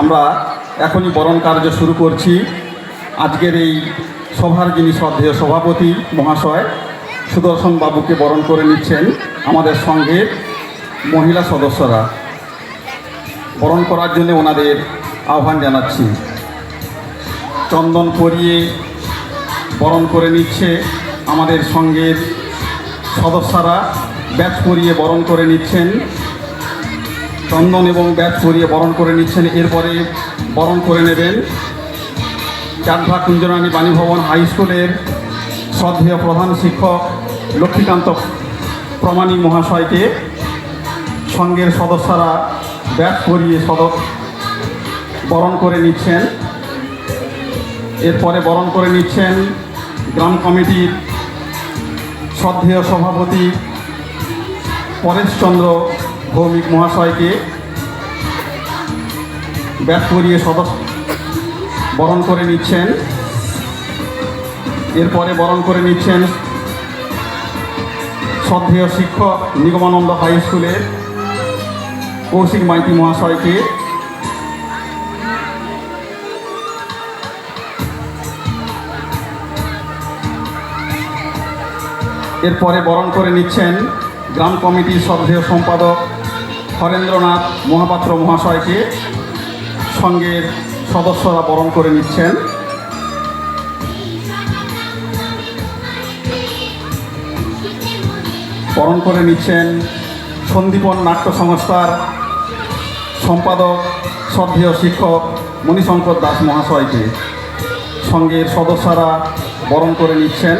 আমরা এখনই বরণ কার্য শুরু করছি। আজকের এই সভার যিনি শ্রদ্ধেয় সভাপতি মহাশয় সুদর্শন বাবুকে বরণ করে নিচ্ছেন আমাদের সঙ্গে মহিলা সদস্যরা। বরণ করার জন্য ওনাদের আহ্বান জানাচ্ছি। চন্দন পরিয়ে বরণ করে নিচ্ছে আমাদের সঙ্গের সদস্যরা। ব্যাচ পরিয়ে বরণ করে নিচ্ছেন, চন্দন এবং ব্যাচ পরিয়ে বরণ করে নিচ্ছেন। এরপরে বরণ করে নেবেন চাকদা কুঞ্জরানী বাণীভবন হাই স্কুলের শ্রদ্ধেয় প্রধান শিক্ষক লক্ষ্মীকান্ত প্রমাণিক মহাশয়কে। সঙ্গের সদস্যরা ব্যাচ পরিয়ে বরণ করে নিচ্ছেন। এরপরে বরণ করে নিচ্ছেন গ্রাম কমিটির শ্রদ্ধেয় সভাপতি পরেশচন্দ্র ভৌমিক মহাশয়কে। ব্যাচ পরিয়ে বরণ করে নিচ্ছেন। এরপরে বরণ করে নিচ্ছেন শ্রদ্ধেয় শিক্ষক নিগমানন্দ হাই স্কুলের কৌশিক মাইতি মহাশয়কে। এরপরে বরণ করে নিচ্ছেন গ্রাম কমিটির শ্রদ্ধেয় সম্পাদক হরেন্দ্রনাথ মহাপাত্র মহাশয়কে। সঙ্গের সদস্যরা বরণ করে নিচ্ছেন। বরণ করে নিচ্ছেন সন্দীপন নাট্য সংস্থার সম্পাদক শ্রদ্ধেয় শিক্ষক মণিশঙ্কর দাস মহাশয়কে। সঙ্গের সদস্যরা বরণ করে নিচ্ছেন।